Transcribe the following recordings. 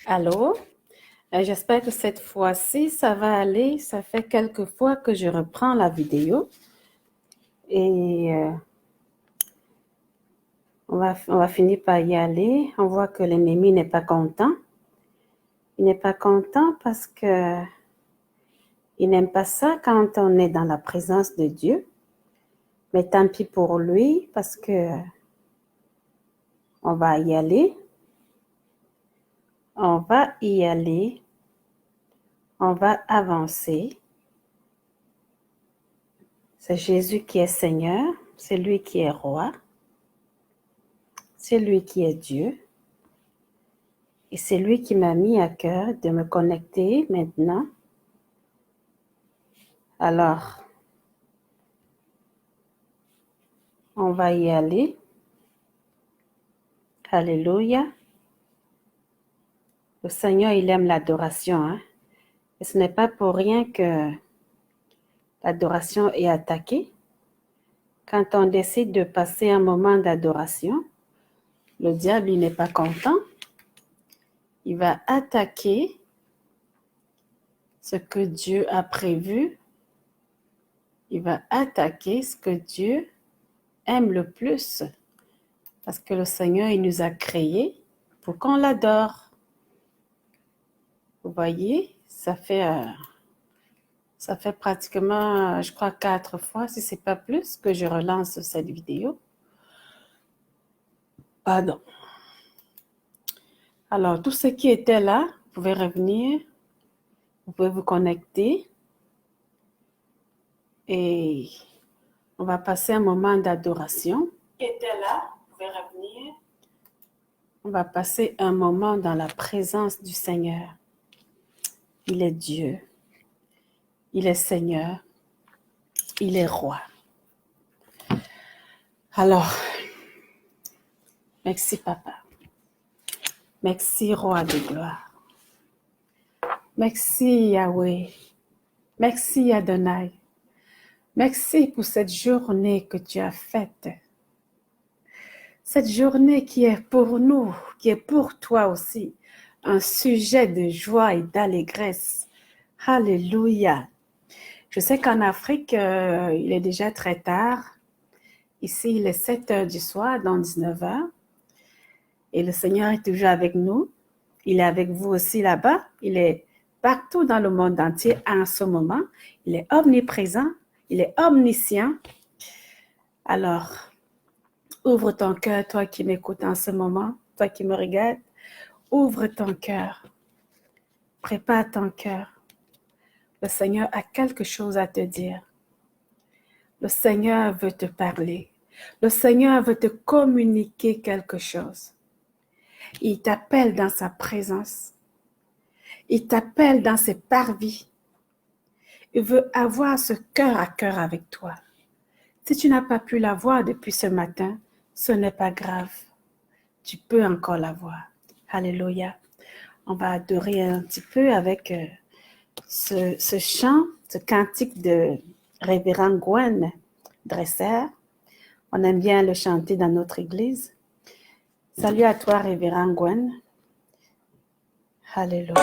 Allô? J'espère que cette fois-ci, ça va aller. Ça fait quelques fois que je reprends la vidéo et on va finir par y aller. On voit que l'ennemi n'est pas content. Il n'est pas content parce que il n'aime pas ça quand on est dans la présence de Dieu. Mais tant pis pour lui parce que on va y aller. On va y aller. On va avancer. C'est Jésus qui est Seigneur. C'est lui qui est roi. C'est lui qui est Dieu. Et c'est lui qui m'a mis à cœur de me connecter maintenant. Alors, on va y aller. Alléluia. Le Seigneur, il aime l'adoration. Hein? Et ce n'est pas pour rien que l'adoration est attaquée. Quand on décide de passer un moment d'adoration, le diable, il n'est pas content. Il va attaquer ce que Dieu a prévu. Il va attaquer ce que Dieu aime le plus. Parce que le Seigneur, il nous a créés pour qu'on l'adore. Vous voyez, ça fait pratiquement, je crois, 4 fois, si ce n'est pas plus, que je relance cette vidéo. Pardon. Alors, tous ceux qui étaient là, vous pouvez revenir, vous pouvez vous connecter et on va passer un moment d'adoration. Qui étaient là, vous pouvez revenir. On va passer un moment dans la présence du Seigneur. Il est Dieu. Il est Seigneur. Il est roi. Alors, merci Papa. Merci Roi de gloire. Merci Yahweh. Merci Adonai. Merci pour cette journée que tu as faite. Cette journée qui est pour nous, qui est pour toi aussi, un sujet de joie et d'allégresse. Alléluia. Je sais qu'en Afrique, il est déjà très tard. Ici, il est 7 heures du soir, dans 19 heures. Et le Seigneur est toujours avec nous. Il est avec vous aussi là-bas. Il est partout dans le monde entier en ce moment. Il est omniprésent. Il est omniscient. Alors, ouvre ton cœur, toi qui m'écoutes en ce moment, toi qui me regardes. Ouvre ton cœur. Prépare ton cœur. Le Seigneur a quelque chose à te dire. Le Seigneur veut te parler. Le Seigneur veut te communiquer quelque chose. Il t'appelle dans sa présence. Il t'appelle dans ses parvis. Il veut avoir ce cœur à cœur avec toi. Si tu n'as pas pu la voir depuis ce matin, ce n'est pas grave. Tu peux encore la voir. Alléluia. On va adorer un petit peu avec ce chant, ce cantique de Révérend Gwen Dresser. On aime bien le chanter dans notre église. Salut à toi, Révérend Gwen. Alléluia.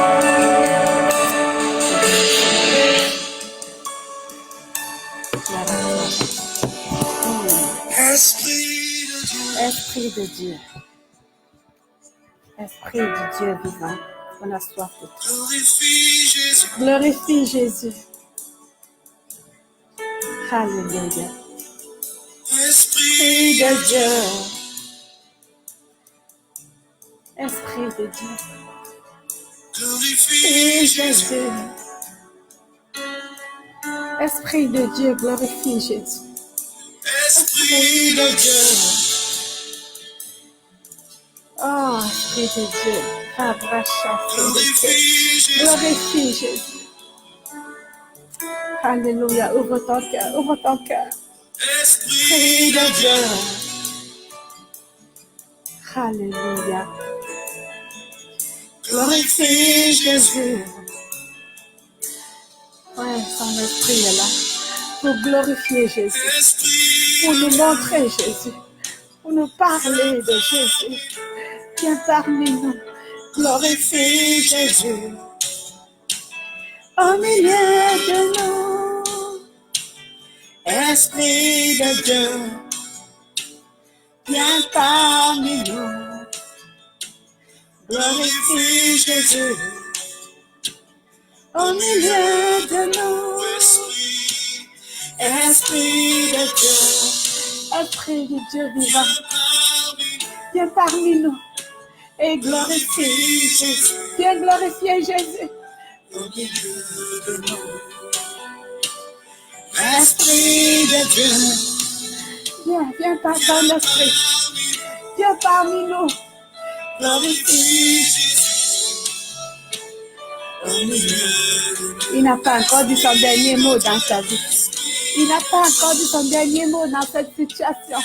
Esprit de Dieu. Esprit de Dieu vivant. On a soif de toi. Glorifie Jésus. Glorifie Jésus. Alléluia. Esprit de Dieu. Esprit de Dieu. glorifie Jésus. Esprit de Dieu, glorifie Jésus. Esprit de Dieu. Oh, Esprit de Dieu. Glorifie Jésus. Glorifie Jésus. Alléluia. Ouvre ton cœur. Ouvre ton cœur. Esprit de Dieu. Alléluia. Glorifie Jésus. Ouais, son esprit est là. Pour glorifier Jésus. Esprit Pour nous montrer Jésus. Pour nous parler de Jésus. Viens parmi nous. Glorifie Jésus au milieu de nous. Esprit de Dieu, viens parmi nous. Glorifie Jésus au milieu de nous. Esprit de Dieu, Esprit de Dieu vivant, viens parmi nous et glorifie Jésus. Viens glorifier Jésus au milieu de nous. Esprit de Dieu, viens par ton esprit, viens parmi nous, glorifie Jésus au milieu de nous. Il n'a pas encore dit son dernier mot dans sa vie. Il n'a pas encore dit son dernier mot dans cette situation.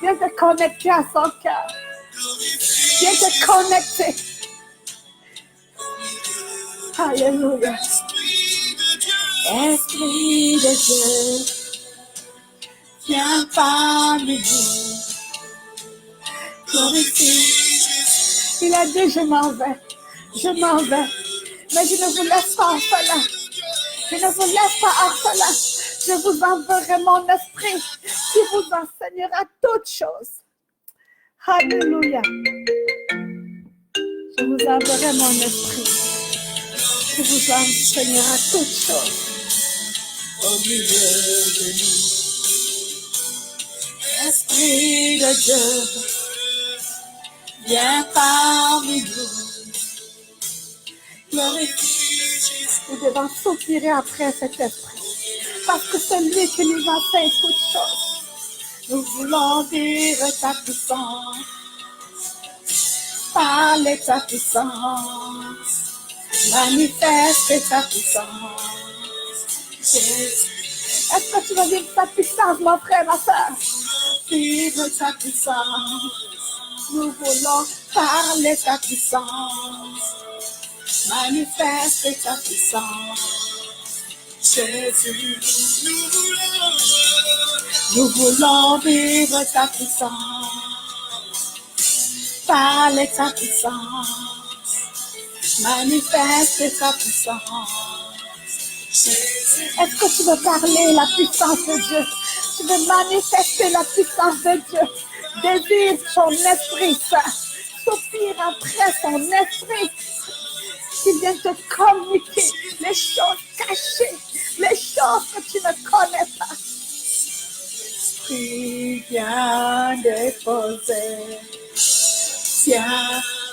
Viens te connecter à son cœur. Viens te connecter. Alléluia. Esprit de Dieu, viens parmi nous. Glorifie. Il a dit, je m'en vais. Je m'en vais. Mais je ne vous laisse pas orphelin. Je ne vous laisse pas orphelin. Je vous enverrai mon esprit qui vous enseignera toutes choses. Alléluia. Je vous enverrai mon esprit qui vous enseignera toutes choses. Au milieu de nous. Esprit de Dieu, viens parmi nous. Glorifie Jésus. Nous devons soupirer après cet esprit. Parce que c'est lui qui nous enseigne toutes choses. Nous voulons dire ta puissance. Parler ta puissance. Manifester ta puissance. Jésus. Est-ce que tu veux dire ta puissance, mon frère, ma soeur? Vivre ta puissance. Nous voulons parler ta puissance. Manifester ta puissance. Jésus, nous voulons vivre ta puissance, parler ta puissance, manifester ta puissance. Est-ce que tu veux parler la puissance de Dieu? Tu veux manifester la puissance de Dieu? Désire son esprit saint, soupire après son esprit qui vient te communiquer les choses cachées, les choses que tu ne connais pas. Esprit, viens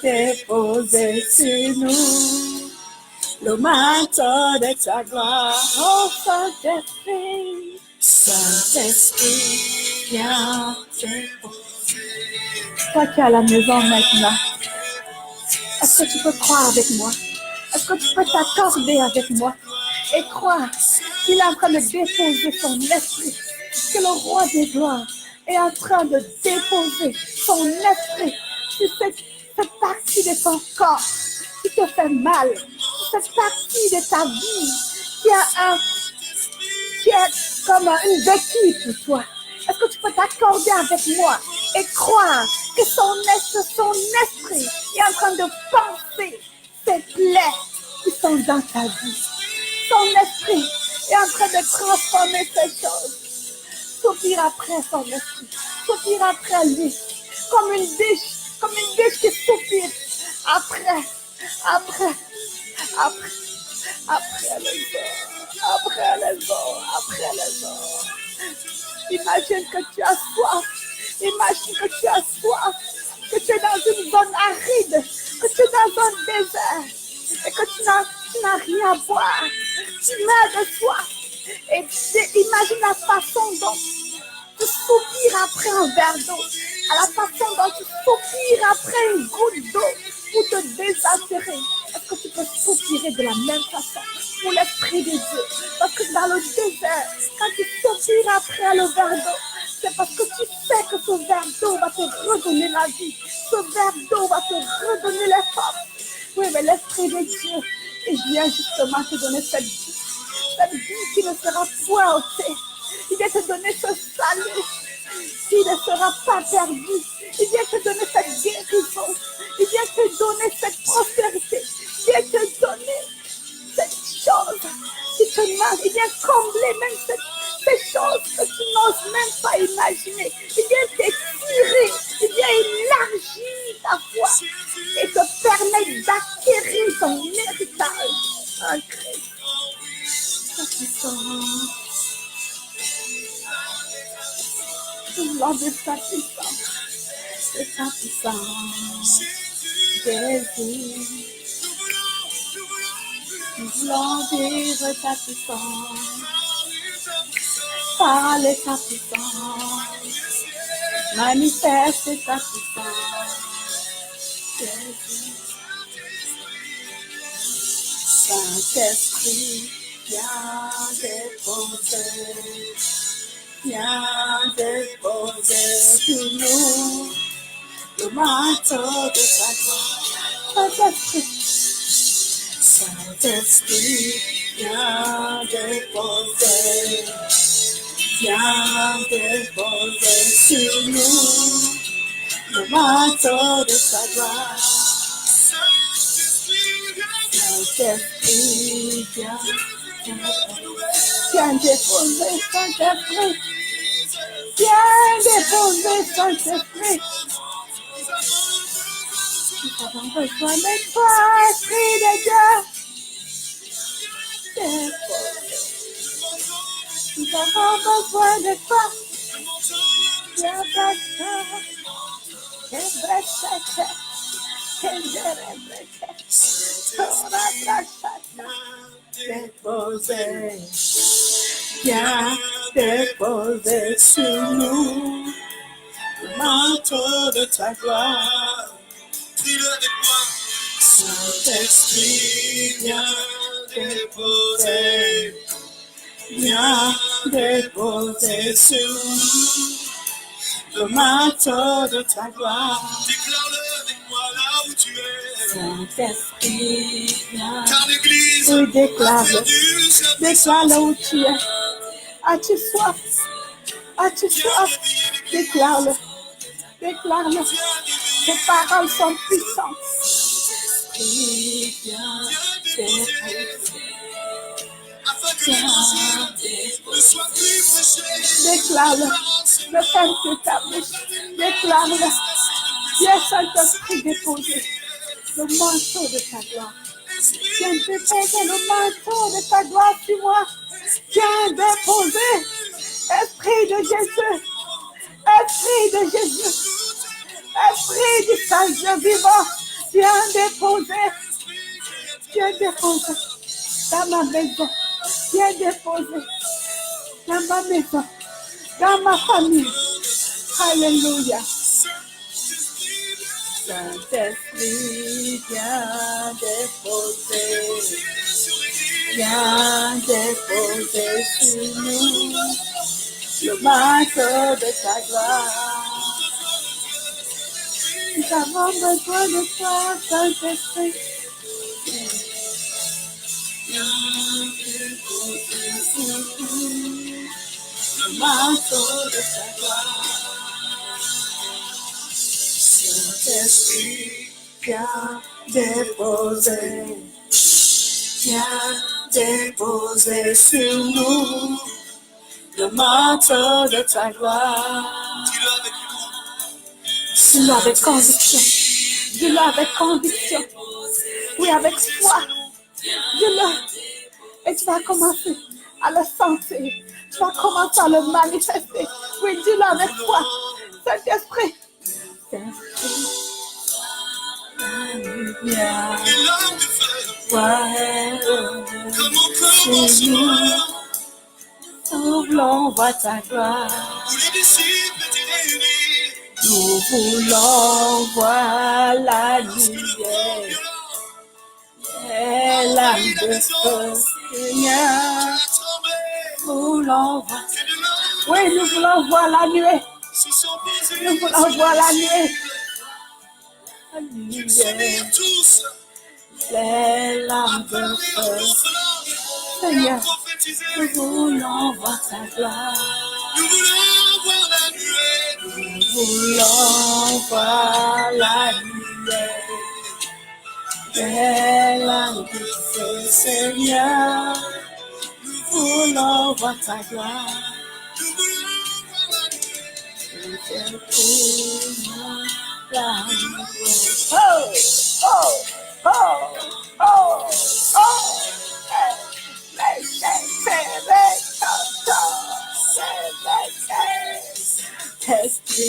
déposer sur nous le manteau de ta gloire. Oh Saint-Esprit, Saint-Esprit, viens déposer. Toi qui es à la maison maintenant, est-ce que tu peux croire avec moi? Est-ce que tu peux t'accorder avec moi et croire qu'il est en train de déposer son esprit, que le roi des gloires est en train de déposer son esprit sur cette partie de ton corps qui te fait mal, cette partie de ta vie qui est comme une béquille pour toi. Est-ce que tu peux t'accorder avec moi et croire que son esprit est en train de penser ces plaies qui sont dans ta vie? Son esprit est en train de transformer ces choses. Soupire après son esprit. Soupire après lui. Comme une biche qui soupire après les eaux. Imagine que tu as soif. Imagine que tu as soif. Que tu es dans une zone aride. Que tu es dans un désert. Et que tu n'as rien à boire. Tu meurs de soif. Et imagine la façon dont tu soupires après un verre d'eau. À la façon dont tu soupires après une goutte d'eau pour te désassurer. Est-ce que tu peux soupirer de la même façon pour l'Esprit de Dieu? Parce que dans le désert, quand tu soupires après le verre d'eau, c'est parce que tu sais que ce verre d'eau va te redonner la vie. Ce verre d'eau va te redonner les forces. Oui, mais l'Esprit de Dieu, il vient justement te donner cette vie qui ne sera point ôtée. Il vient te donner ce salut qui ne sera pas perdu. Il vient te donner cette guérison. Il vient te donner de sa puissance, de sa puissance. Jésus, nous voulons vivre ta puissance, parler ta puissance, manifester ta puissance. Jésus, Saint-Esprit, viens déposer sur nous le manteau de ta gloire. Saint-Esprit, viens déposer sur nous le manteau de ta gloire. Saint-Esprit, viens déposer, Saint-Esprit. Viens déposer, Saint-Esprit. Nous avons besoin de toi, Esprit de Dieu. Nous avons besoin de toi. Viens déposer sur nous le manteau de ta gloire. Dis-le avec moi. Saint-Esprit, viens déposer sur nous le manteau de ta gloire. Déclare-le avec moi là où tu es. Saint-Esprit, viens. Car l'Église Oui, a déclare-le. perdu sa Déclare-le où tu es. As-tu soif? As-tu soif? Déclare-le. Déclare-le. Tes paroles sont puissantes. Esprit, viens déposer. afin que l'Évangile ne soit plus prêché. Déclare-le. Ne ferme plus ta bouche. Déclare-le. Viens, Saint-Esprit, déposer le manteau de ta gloire. Viens déposer le manteau de ta gloire sur moi. Viens déposer. Esprit de Jésus. Esprit de Jésus. Esprit du Saint-Dieu vivant. Viens déposer. Viens déposer dans ma maison. Viens déposer dans ma maison. Dans ma famille. Alléluia. Saint-Esprit, viens déposer sur nous le manteau de ta gloire. Nous avons besoin de toi, Saint-Esprit. Le manteau de ta gloire. Saint-Esprit, viens déposer sur nous le manteau de ta gloire. Dis-le avec conviction. Dis-le avec conviction. Oui, avec foi. Dis-le. Et tu vas commencer à le sentir. Tu vas commencer à le manifester. Oui, dis-le avec foi. Saint-Esprit. Alléluia. Nous voulons voir ta gloire. Nous voulons voir la lumière. Et l'âme de feu, Seigneur. Nous voulons voir. Oui, nous voulons voir la nuée. Nous voulons voir la nuée. Alléluia. C'est l'âme de feu. Seigneur, nous voulons voir ta gloire. Nous voulons voir la nuée. Nous voulons voir la lumière. C'est l'âme de feu, Seigneur. Nous voulons voir ta gloire. Nous voulons voir la nuée. Oh, oh, oh, oh, oh. Esprit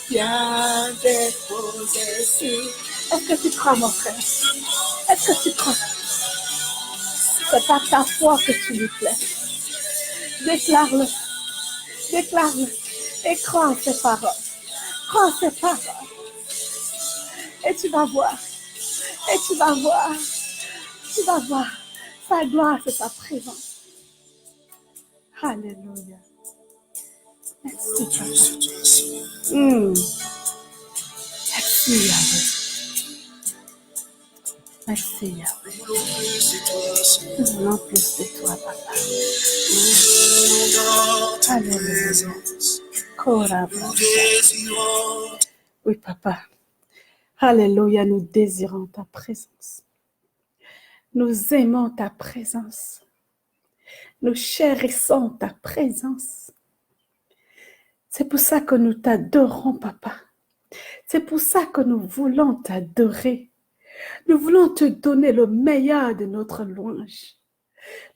Bien déposé sur. Est-ce que tu crois, mon frère? Est-ce que tu crois? C'est par ta foi que tu lui plais. Déclare-le. Déclare-le. Et crois en ses paroles. Crois en ses paroles. Et tu vas voir. Et tu vas voir. Tu vas voir. Sa gloire, c'est sa présence. Alléluia. Merci, Papa. Merci, Yahweh. Merci, Yahweh. Nous voulons plus de toi, Papa. Alléluia. Oui, Papa. Alléluia, nous désirons ta présence. Nous aimons ta présence. Nous chérissons ta présence. C'est pour ça que nous t'adorons, Papa. C'est pour ça que nous voulons t'adorer. Nous voulons te donner le meilleur de notre louange,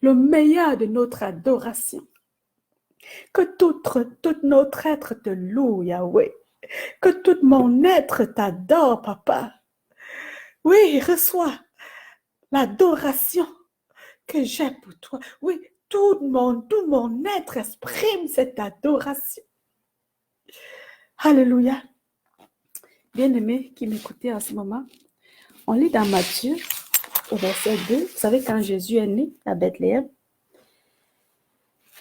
le meilleur de notre adoration. Que tout notre être te loue, Yahweh. Que tout mon être t'adore, Papa. Oui, reçois l'adoration que j'ai pour toi. Oui, tout mon être exprime cette adoration. Alléluia. Bien-aimés qui m'écoutez en ce moment, on lit dans Matthieu, au verset 2. Vous savez, quand Jésus est né à Bethléem,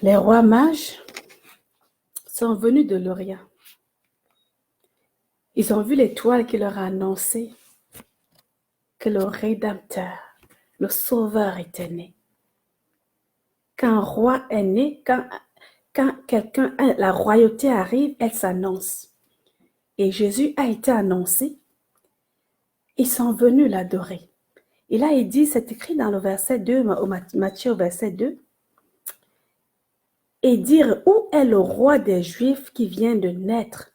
les rois mages sont venus de l'Orient. Ils ont vu l'étoile qui leur a annoncé que le Rédempteur, le Sauveur était né. Quand un roi est né, quand la royauté arrive, elle s'annonce. Et Jésus a été annoncé. Ils sont venus l'adorer. Et là, il dit, c'est écrit dans le verset 2, Matthieu verset 2, et dire, où est le roi des Juifs qui vient de naître?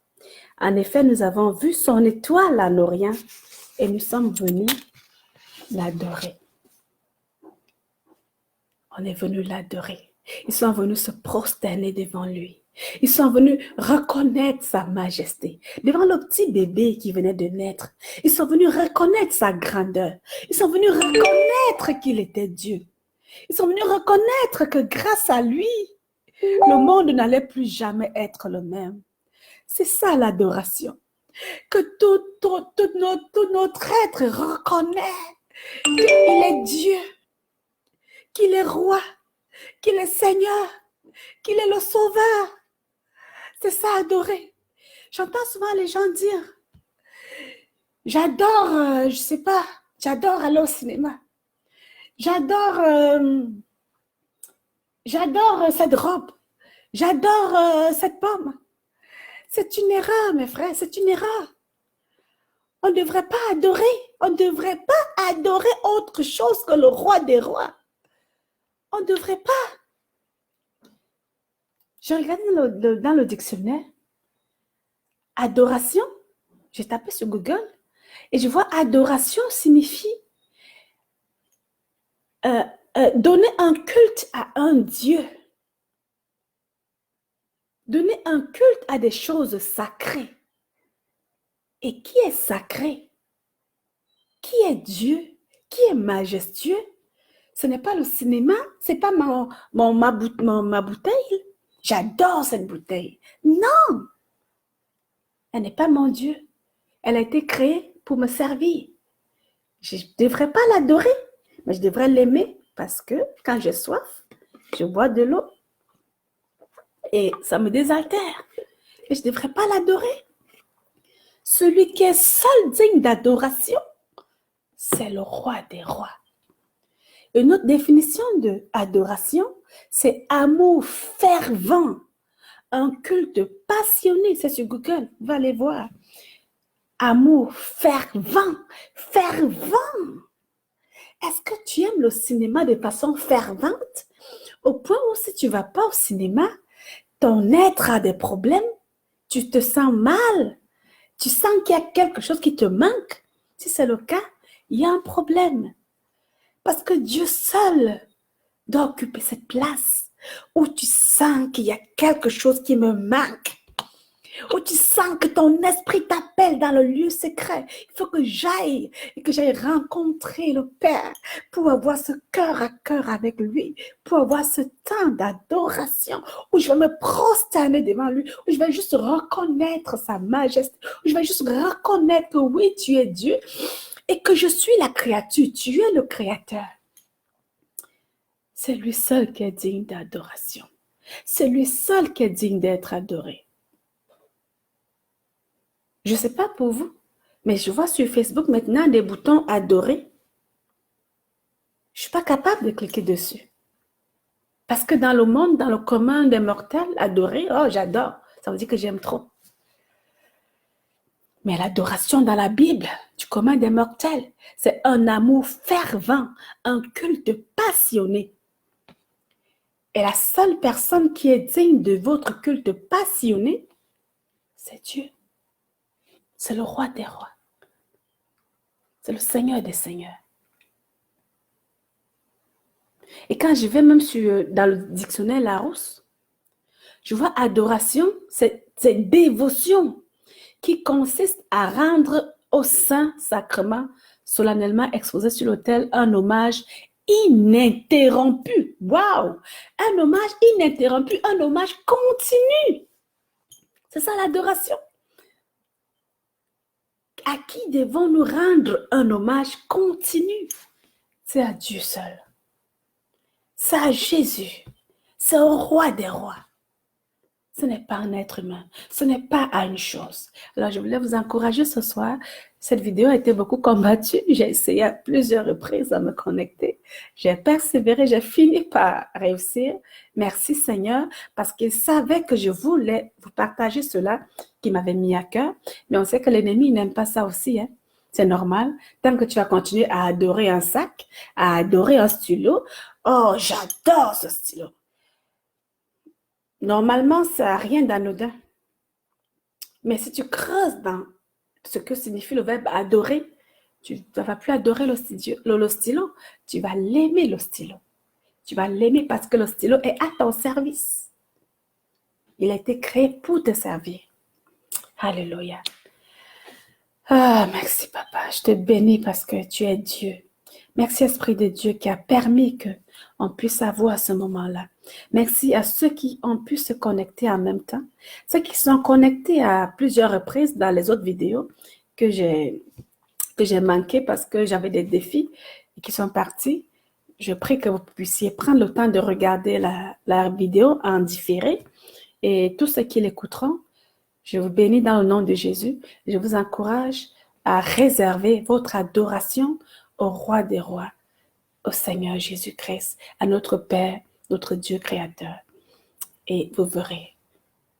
En effet, nous avons vu son étoile en Orient et nous sommes venus l'adorer. On est venus l'adorer. Ils sont venus se prosterner devant lui. Ils sont venus reconnaître sa majesté. Devant le petit bébé qui venait de naître, ils sont venus reconnaître sa grandeur. Ils sont venus reconnaître qu'il était Dieu. Ils sont venus reconnaître que grâce à lui, le monde n'allait plus jamais être le même. C'est ça l'adoration. Que tout notre être reconnaît qu'il est Dieu, qu'il est roi, qu'il est Seigneur, qu'il est le Sauveur. C'est ça, adorer. J'entends souvent les gens dire, j'adore, j'adore aller au cinéma. J'adore cette robe. J'adore cette pomme. C'est une erreur, mes frères, c'est une erreur. On ne devrait pas adorer. On ne devrait pas adorer autre chose que le roi des rois. On ne devrait pas. Je regarde dans le dictionnaire. Adoration, j'ai tapé sur Google et je vois adoration signifie donner un culte à un Dieu. Donner un culte à des choses sacrées. Et qui est sacré? Qui est Dieu? Qui est majestueux? Ce n'est pas le cinéma, ce n'est pas ma bouteille. J'adore cette bouteille. Non! Elle n'est pas mon Dieu. Elle a été créée pour me servir. Je ne devrais pas l'adorer, mais je devrais l'aimer parce que quand j'ai soif, je bois de l'eau et ça me désaltère. Et je ne devrais pas l'adorer. Celui qui est seul digne d'adoration, c'est le roi des rois. Une autre définition de adoration, c'est amour fervent, un culte passionné. C'est sur Google, vous allez voir. Amour fervent, fervent. Est-ce que tu aimes le cinéma de façon fervente? Au point où si tu ne vas pas au cinéma, ton être a des problèmes, tu te sens mal, tu sens qu'il y a quelque chose qui te manque. Si c'est le cas, il y a un problème. Parce que Dieu seul doit occuper cette place où tu sens qu'il y a quelque chose qui me manque. où tu sens que ton esprit t'appelle dans le lieu secret. Il faut que j'aille et que j'aille rencontrer le Père pour avoir ce cœur à cœur avec lui, pour avoir ce temps d'adoration où je vais me prosterner devant lui, où je vais juste reconnaître sa majesté, où je vais juste reconnaître que oui, tu es Dieu et que je suis la créature, tu es le créateur. C'est lui seul qui est digne d'adoration. C'est lui seul qui est digne d'être adoré. Je ne sais pas pour vous, mais je vois sur Facebook maintenant des boutons adorer. Je ne suis pas capable de cliquer dessus. Parce que dans le monde, dans le commun des mortels, adorer, oh j'adore, ça veut dire que j'aime trop. Mais l'adoration dans la Bible, du commun des mortels, c'est un amour fervent, un culte passionné. Et la seule personne qui est digne de votre culte passionné, c'est Dieu. C'est le roi des rois. C'est le Seigneur des seigneurs. Et quand je vais même dans le dictionnaire Larousse, je vois adoration, c'est dévotion qui consiste à rendre au Saint-Sacrement solennellement exposé sur l'autel un hommage ininterrompu. Waouh! Un hommage ininterrompu, un hommage continu. C'est ça l'adoration. À qui devons-nous rendre un hommage continu? C'est à Dieu seul. C'est à Jésus. C'est au roi des rois. Ce n'est pas un être humain. Ce n'est pas à une chose. Alors, je voulais vous encourager ce soir. Cette vidéo a été beaucoup combattue. J'ai essayé à plusieurs reprises à me connecter. J'ai persévéré. J'ai fini par réussir. Merci Seigneur, parce qu'il savait que je voulais vous partager cela qui m'avait mis à cœur. Mais on sait que l'ennemi n'aime pas ça aussi, hein. C'est normal. Tant que tu vas continuer à adorer un sac, à adorer un stylo. Oh, j'adore ce stylo. Normalement, ça n'a rien d'anodin. Mais si tu creuses dans ce que signifie le verbe adorer, tu ne vas plus adorer le stylo. Tu vas l'aimer, le stylo. Tu vas l'aimer parce que le stylo est à ton service. Il a été créé pour te servir. Alléluia. Ah, merci papa. Je te bénis parce que tu es Dieu. Merci Esprit de Dieu qui a permis qu'on puisse avoir ce moment-là. Merci à ceux qui ont pu se connecter en même temps. Ceux qui sont connectés à plusieurs reprises dans les autres vidéos que j'ai manquées parce que j'avais des défis et qui sont partis. Je prie que vous puissiez prendre le temps de regarder la vidéo en différé. Et tous ceux qui l'écouteront, je vous bénis dans le nom de Jésus. Je vous encourage à réserver votre adoration au roi des rois, au Seigneur Jésus-Christ, à notre Père, notre Dieu créateur. Et vous verrez,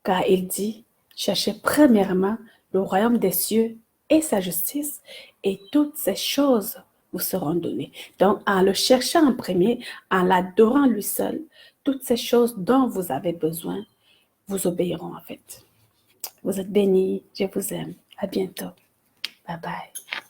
car il dit, cherchez premièrement le royaume des cieux et sa justice, et toutes ces choses vous seront données. Donc, en le cherchant en premier, en l'adorant lui seul, toutes ces choses dont vous avez besoin vous obéiront en fait. Vous êtes bénis, je vous aime. À bientôt. Bye bye.